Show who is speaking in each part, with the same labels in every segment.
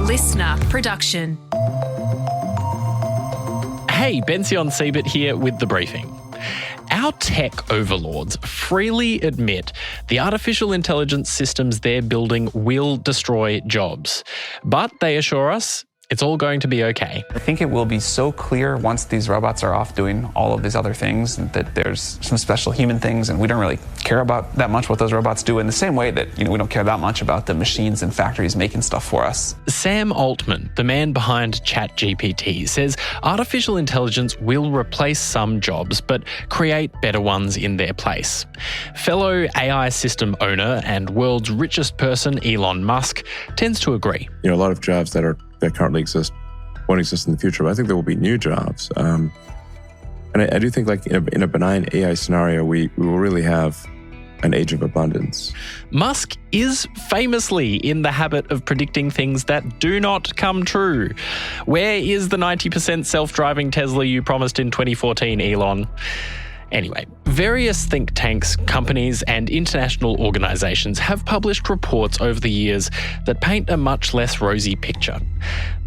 Speaker 1: listener production.
Speaker 2: Hey, Bension Siebert here with The Briefing. Our tech overlords freely admit the artificial intelligence systems they're building will destroy jobs. But they assure us it's all going to be okay.
Speaker 3: I think it will be so clear once these robots are off doing all of these other things that there's some special human things, and we don't really care about that much what those robots do in the same way that, we don't care that much about the machines and factories making stuff for us.
Speaker 2: Sam Altman, the man behind ChatGPT, says artificial intelligence will replace some jobs but create better ones in their place. Fellow AI system owner and world's richest person, Elon Musk, tends to agree.
Speaker 4: A lot of jobs that currently exist won't exist in the future, but I think there will be new jobs. And I do think, like in a benign AI scenario, we will really have an age of abundance.
Speaker 2: Musk is famously in the habit of predicting things that do not come true. Where is the 90% self-driving Tesla you promised in 2014, Elon? Anyway, various think tanks, companies, and international organisations have published reports over the years that paint a much less rosy picture.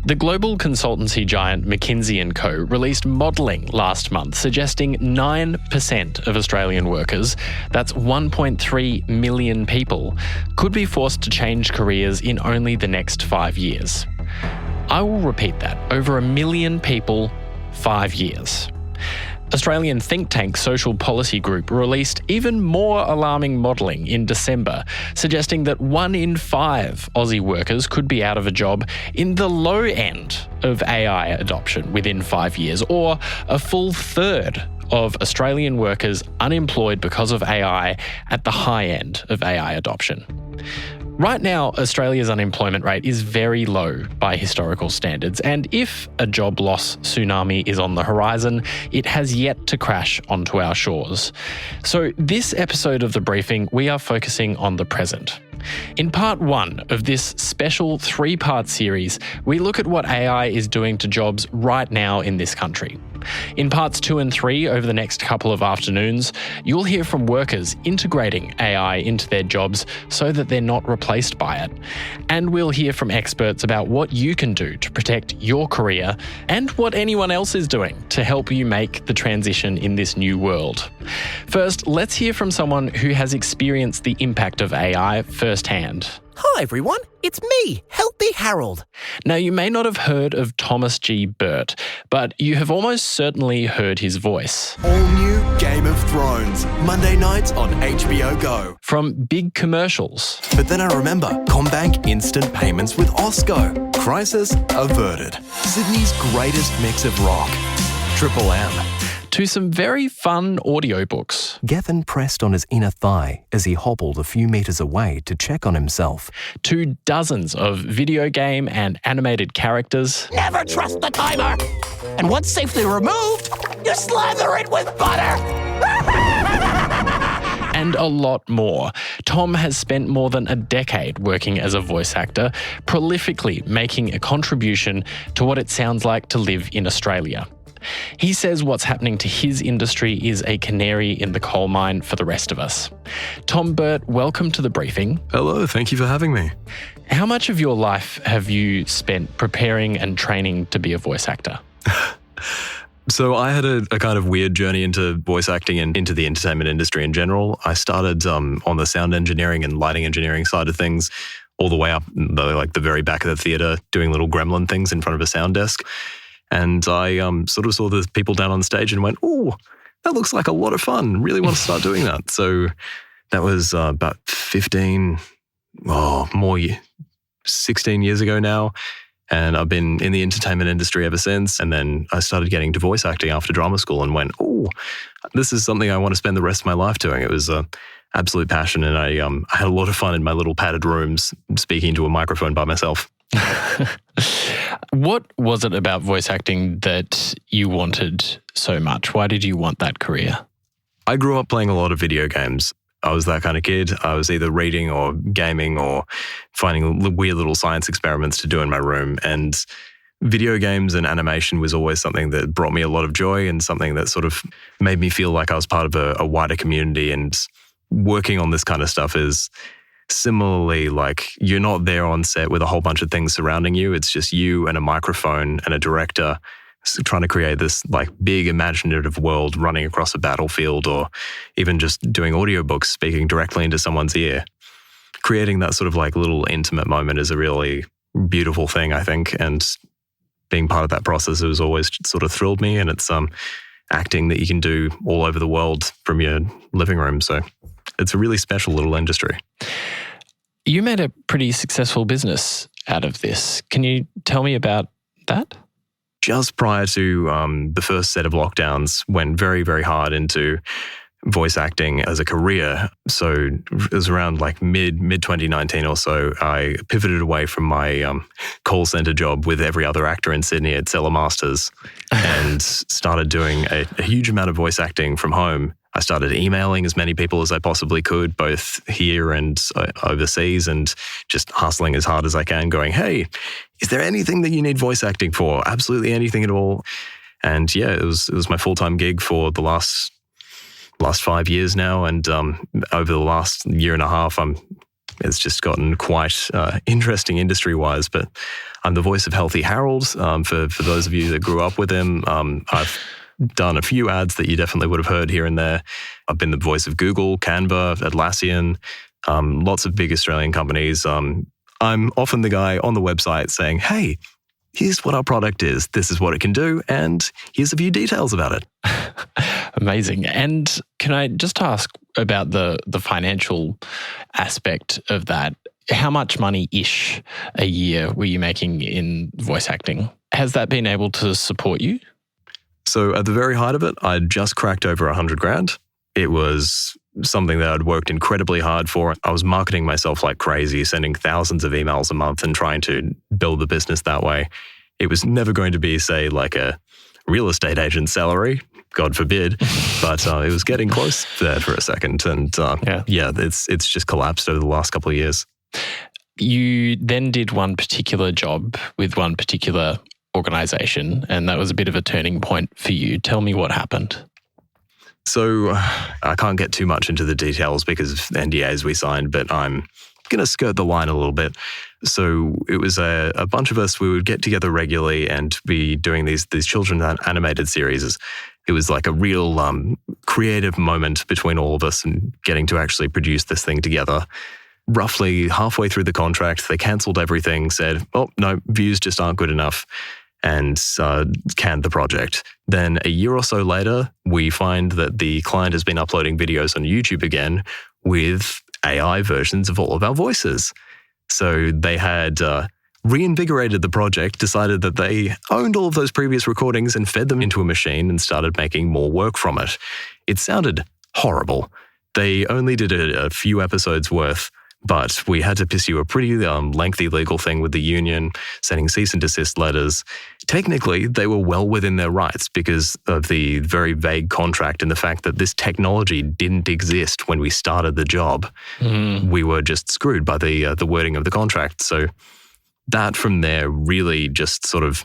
Speaker 2: The global consultancy giant McKinsey & Co. released modelling last month suggesting 9% of Australian workers, that's 1.3 million people, could be forced to change careers in only the next 5 years. I will repeat that, over 1 million people, 5 years. Australian think tank Social Policy Group released even more alarming modelling in December, suggesting that 1 in 5 Aussie workers could be out of a job in the low end of AI adoption within 5 years, or a full third of Australian workers unemployed because of AI at the high end of AI adoption. Right now, Australia's unemployment rate is very low by historical standards, and if a job loss tsunami is on the horizon, it has yet to crash onto our shores. So this episode of The Briefing, we are focusing on the present. In part 1 of this special 3-part series, we look at what AI is doing to jobs right now in this country. In parts 2 and 3 over the next couple of afternoons, you'll hear from workers integrating AI into their jobs so that they're not replaced by it. And we'll hear from experts about what you can do to protect your career and what anyone else is doing to help you make the transition in this new world. First, let's hear from someone who has experienced the impact of AI firsthand.
Speaker 5: Hi everyone, it's me, Healthy Harold.
Speaker 2: Now, you may not have heard of Thomas G. Burt, but you have almost certainly heard his voice.
Speaker 5: All new Game of Thrones, Monday nights on HBO Go.
Speaker 2: From big commercials.
Speaker 5: But then I remember CommBank Instant Payments with Osco. Crisis averted. Sydney's greatest mix of rock. Triple M.
Speaker 2: To some very fun audiobooks.
Speaker 6: Gethin pressed on his inner thigh as he hobbled a few metres away to check on himself.
Speaker 2: To dozens of video game and animated characters.
Speaker 5: Never trust the timer! And once safely removed, you slather it with butter!
Speaker 2: And a lot more. Tom has spent more than a decade working as a voice actor, prolifically making a contribution to what it sounds like to live in Australia. He says what's happening to his industry is a canary in the coal mine for the rest of us. Tom Burt, welcome to The Briefing.
Speaker 7: Hello, thank you for having me.
Speaker 2: How much of your life have you spent preparing and training to be a voice actor?
Speaker 7: So I had a kind of weird journey into voice acting and into the entertainment industry in general. I started on the sound engineering and lighting engineering side of things, all the way up the very back of the theatre, doing little gremlin things in front of a sound desk. And I sort of saw the people down on stage and went, oh, that looks like a lot of fun. Really want to start doing that. So that was about 16 years ago now. And I've been in the entertainment industry ever since. And then I started getting into voice acting after drama school and went, oh, this is something I want to spend the rest of my life doing. It was an absolute passion. And I had a lot of fun in my little padded rooms speaking to a microphone by myself.
Speaker 2: What was it about voice acting that you wanted so much? Why did you want that career?
Speaker 7: I grew up playing a lot of video games. I was that kind of kid. I was either reading or gaming or finding weird little science experiments to do in my room. And video games and animation was always something that brought me a lot of joy and something that sort of made me feel like I was part of a wider community. And working on this kind of stuff is similarly, like you're not there on set with a whole bunch of things surrounding you. It's just you and a microphone and a director trying to create this like big imaginative world running across a battlefield, or even just doing audiobooks, speaking directly into someone's ear. Creating that sort of like little intimate moment is a really beautiful thing, I think. And being part of that process has always sort of thrilled me. And it's acting that you can do all over the world from your living room. So it's a really special little industry.
Speaker 2: You made a pretty successful business out of this. Can you tell me about that?
Speaker 7: Just prior to the first set of lockdowns, went very, very hard into voice acting as a career. So it was around like mid 2019 or so, I pivoted away from my call center job with every other actor in Sydney at Cellar Masters and started doing a huge amount of voice acting from home. I started emailing as many people as I possibly could, both here and overseas, and just hustling as hard as I can, going, hey, is there anything that you need voice acting for? Absolutely anything at all. And yeah, it was my full-time gig for the last 5 years now. And over the last year and a half, it's just gotten quite interesting industry-wise. But I'm the voice of Healthy Harold. For those of you that grew up with him, I've done a few ads that you definitely would have heard here and there. I've been the voice of Google, Canva, Atlassian, lots of big Australian companies. I'm often the guy on the website saying, hey, here's what our product is, this is what it can do, and here's a few details about it.
Speaker 2: Amazing. And can I just ask about the financial aspect of that? How much money-ish a year were you making in voice acting? Has that been able to support you?
Speaker 7: So at the very height of it, I'd just cracked over 100 grand. It was something that I'd worked incredibly hard for. I was marketing myself like crazy, sending thousands of emails a month and trying to build the business that way. It was never going to be, say, like a real estate agent salary, God forbid, but it was getting close there for a second. And it's just collapsed over the last couple of years.
Speaker 2: You then did one particular job with one particular organization, and that was a bit of a turning point for you. Tell me what happened.
Speaker 7: So I can't get too much into the details because of NDAs we signed, but I'm going to skirt the line a little bit. So it was a bunch of us, we would get together regularly and be doing these children animated series. It was like a real creative moment between all of us and getting to actually produce this thing together. Roughly halfway through the contract, they cancelled everything, said, oh, no, views just aren't good enough, and canned the project. Then a year or so later, we find that the client has been uploading videos on YouTube again with AI versions of all of our voices. So they had reinvigorated the project, decided that they owned all of those previous recordings and fed them into a machine and started making more work from it. It sounded horrible. They only did a few episodes worth, but we had to pursue a pretty lengthy legal thing with the union, sending cease and desist letters. Technically, they were well within their rights because of the very vague contract and the fact that this technology didn't exist when we started the job. We were just screwed by the wording of the contract. So that from there really just sort of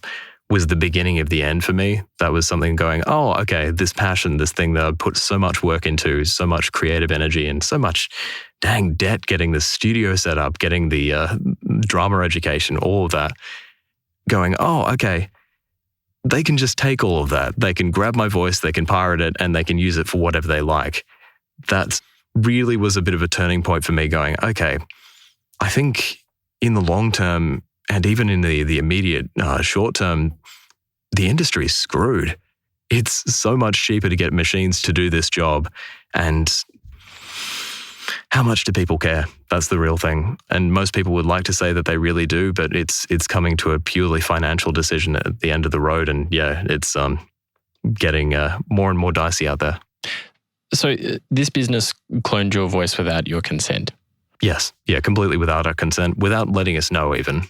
Speaker 7: was the beginning of the end for me. That was something going, oh, okay, this passion, this thing that I put so much work into, so much creative energy and so much dang debt, getting the studio set up, getting the drama education, all of that, going, oh, okay, they can just take all of that. They can grab my voice, they can pirate it, and they can use it for whatever they like. That really was a bit of a turning point for me going, okay, I think in the long term and even in the immediate short term, the industry is screwed. It's so much cheaper to get machines to do this job. And how much do people care? That's the real thing. And most people would like to say that they really do, but it's coming to a purely financial decision at the end of the road. And yeah, it's getting more and more dicey out there.
Speaker 2: So this business cloned your voice without your consent?
Speaker 7: Yes. Yeah, completely without our consent, without letting us know even.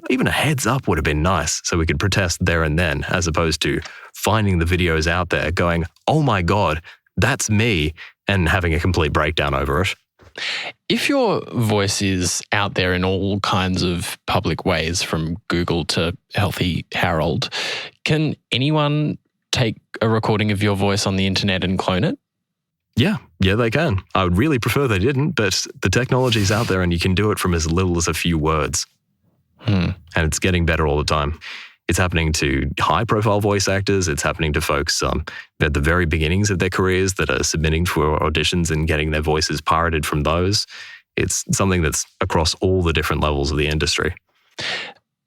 Speaker 7: Even a heads up would have been nice so we could protest there and then, as opposed to finding the videos out there going, oh my God, that's me, and having a complete breakdown over it.
Speaker 2: If your voice is out there in all kinds of public ways, from Google to Healthy Harold, can anyone take a recording of your voice on the internet and clone it?
Speaker 7: Yeah, Yeah, they can. I would really prefer they didn't, but the technology's out there and you can do it from as little as a few words. And it's getting better all the time. It's happening to high-profile voice actors. It's happening to folks at the very beginnings of their careers that are submitting for auditions and getting their voices pirated from those. It's something that's across all the different levels of the industry.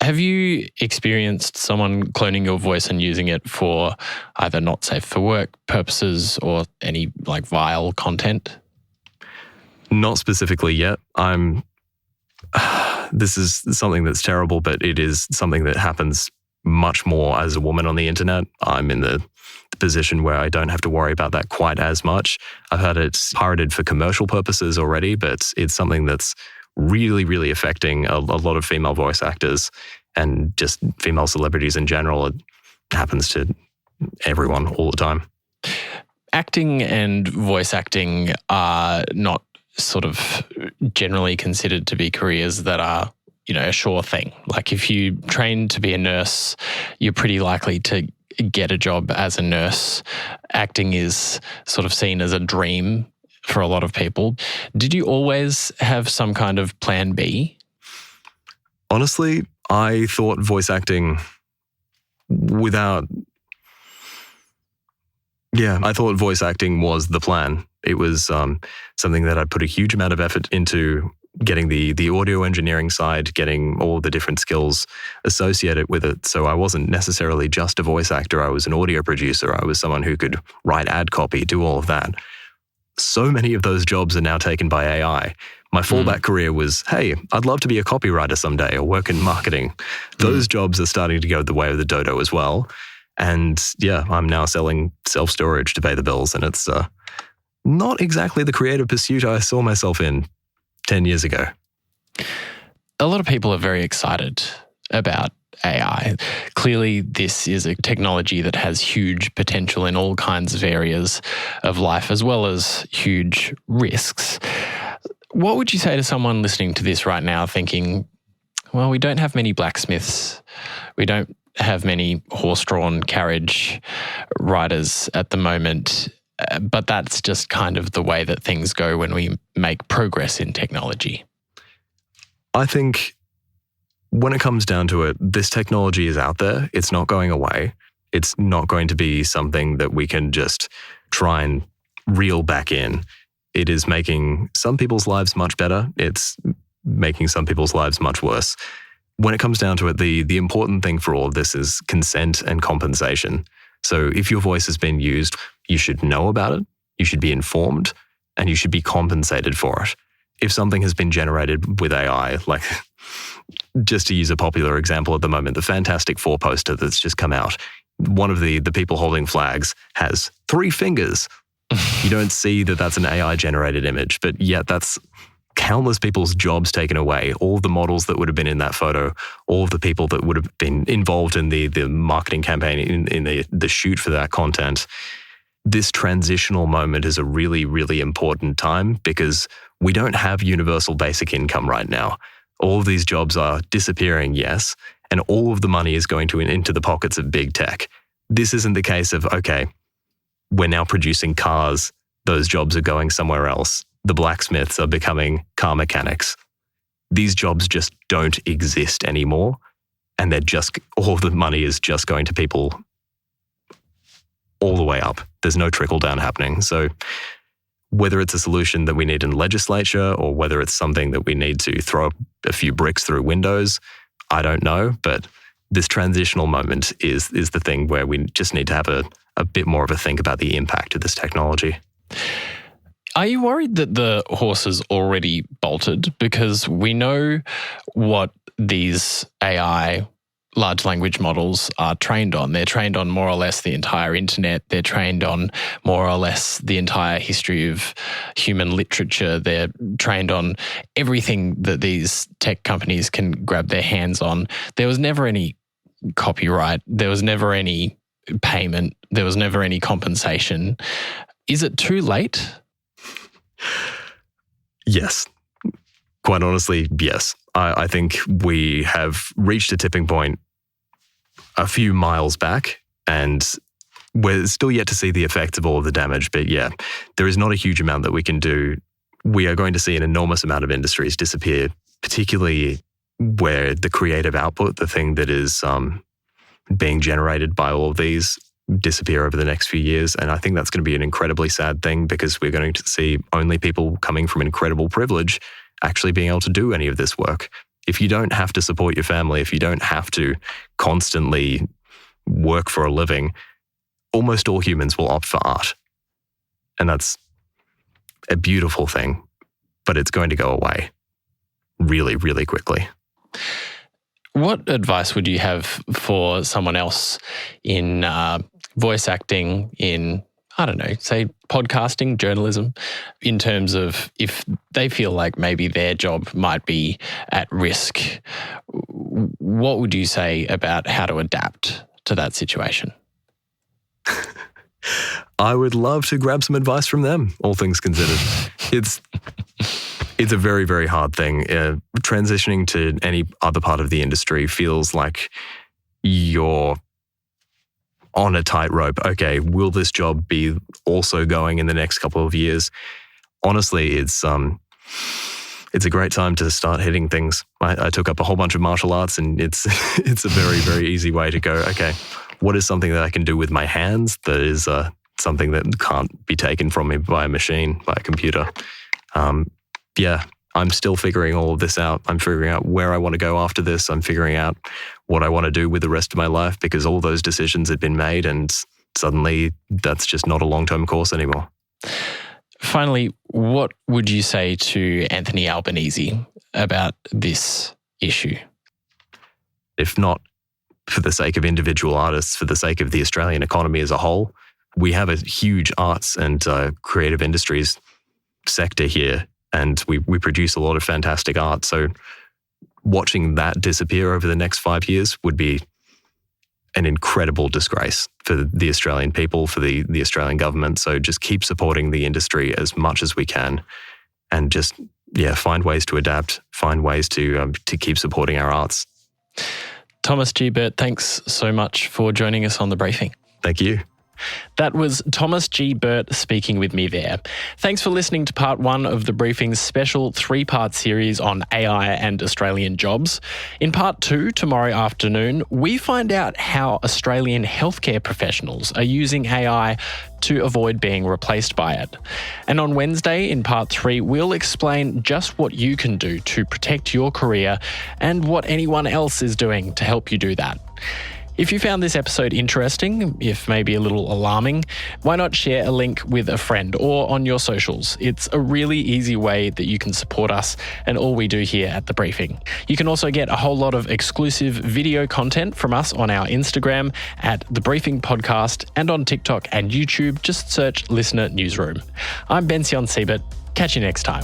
Speaker 2: Have you experienced someone cloning your voice and using it for either not safe for work purposes or any like vile content?
Speaker 7: Not specifically yet. This is something that's terrible, but it is something that happens much more as a woman on the internet. I'm in the position where I don't have to worry about that quite as much. I've had it pirated for commercial purposes already, but it's something that's really, really affecting a lot of female voice actors and just female celebrities in general. It happens to everyone all the time.
Speaker 2: Acting and voice acting are not sort of generally considered to be careers that are, a sure thing. Like if you train to be a nurse, you're pretty likely to get a job as a nurse. Acting is sort of seen as a dream for a lot of people. Did you always have some kind of plan B?
Speaker 7: Honestly, I thought voice acting I thought voice acting was the plan. It was something that I put a huge amount of effort into, getting the audio engineering side, getting all the different skills associated with it. So I wasn't necessarily just a voice actor. I was an audio producer. I was someone who could write ad copy, do all of that. So many of those jobs are now taken by AI. My fallback career was, hey, I'd love to be a copywriter someday or work in marketing. Those jobs are starting to go the way of the dodo as well. And yeah, I'm now selling self-storage to pay the bills. And it's not exactly the creative pursuit I saw myself in 10 years ago.
Speaker 2: A lot of people are very excited about AI. Clearly, this is a technology that has huge potential in all kinds of areas of life, as well as huge risks. What would you say to someone listening to this right now thinking, well, we don't have many blacksmiths, we don't have many horse-drawn carriage riders at the moment, but that's just kind of the way that things go when we make progress in technology?
Speaker 7: I think when it comes down to it, this technology is out there. It's not going away. It's not going to be something that we can just try and reel back in. It is making some people's lives much better. It's making some people's lives much worse. When it comes down to it, the important thing for all of this is consent and compensation. So if your voice has been used, you should know about it, you should be informed, and you should be compensated for it. If something has been generated with AI, like just to use a popular example at the moment, the Fantastic Four poster that's just come out, one of the people holding flags has 3 fingers. You don't see that that's an AI-generated image, but yet that's countless people's jobs taken away. All of the models that would have been in that photo, all of the people that would have been involved in the marketing campaign, in the shoot for that content. This transitional moment is a really, really important time because we don't have universal basic income right now. All of these jobs are disappearing, yes, and all of the money is going into the pockets of big tech. This isn't the case of, okay, we're now producing cars, those jobs are going somewhere else. The blacksmiths are becoming car mechanics. These jobs just don't exist anymore, and all the money is just going to people all the way up. There's no trickle down happening. So whether it's a solution that we need in legislature or whether it's something that we need to throw a few bricks through windows, I don't know. But this transitional moment is the thing where we just need to have a bit more of a think about the impact of this technology.
Speaker 2: Are you worried that the horse has already bolted? Because we know what these AI large language models are trained on. They're trained on more or less the entire internet. They're trained on more or less the entire history of human literature. They're trained on everything that these tech companies can grab their hands on. There was never any copyright. There was never any payment. There was never any compensation. Is it too late?
Speaker 7: Yes. Quite honestly, yes. I think we have reached a tipping point a few miles back, and we're still yet to see the effects of all of the damage, but yeah, there is not a huge amount that we can do. We are going to see an enormous amount of industries disappear, particularly where the creative output, the thing that is being generated by all of these, disappear over the next few years. And I think that's going to be an incredibly sad thing, because we're going to see only people coming from incredible privilege actually being able to do any of this work. If you don't have to support your family, if you don't have to constantly work for a living, almost all humans will opt for art. And that's a beautiful thing, but it's going to go away really, really quickly.
Speaker 2: What advice would you have for someone else in voice acting, in, I don't know, say podcasting, journalism, in terms of if they feel like maybe their job might be at risk? What would you say about how to adapt to that situation?
Speaker 7: I would love to grab some advice from them, all things considered. It's a very, very hard thing. Transitioning to any other part of the industry feels like you're on a tightrope. Okay, will this job be also going in the next couple of years? Honestly, it's a great time to start hitting things. I took up a whole bunch of martial arts, and it's a very, very easy way to go, okay, what is something that I can do with my hands that is something that can't be taken from me by a machine, by a computer? Yeah, I'm still figuring all of this out. I'm figuring out where I want to go after this. I'm figuring out what I want to do with the rest of my life, because all those decisions had been made, and suddenly that's just not a long-term course anymore.
Speaker 2: Finally, what would you say to Anthony Albanese about this issue?
Speaker 7: If not for the sake of individual artists, for the sake of the Australian economy as a whole, we have a huge arts and creative industries sector here, and we produce a lot of fantastic art. So watching that disappear over the next 5 years would be an incredible disgrace for the Australian people, for the Australian government. So just keep supporting the industry as much as we can, and just, find ways to adapt, find ways to keep supporting our arts.
Speaker 2: Thomas Siebert, thanks so much for joining us on The Briefing.
Speaker 7: Thank you.
Speaker 2: That was Thomas G. Burt speaking with me there. Thanks for listening to part 1 of The Briefing's special 3-part series on AI and Australian jobs. In part 2, tomorrow afternoon, we find out how Australian healthcare professionals are using AI to avoid being replaced by it. And on Wednesday, in part 3, we'll explain just what you can do to protect your career and what anyone else is doing to help you do that. If you found this episode interesting, if maybe a little alarming, why not share a link with a friend or on your socials? It's a really easy way that you can support us and all we do here at The Briefing. You can also get a whole lot of exclusive video content from us on our Instagram at The Briefing Podcast, and on TikTok and YouTube, just search Listener Newsroom. I'm Bension Siebert. Catch you next time.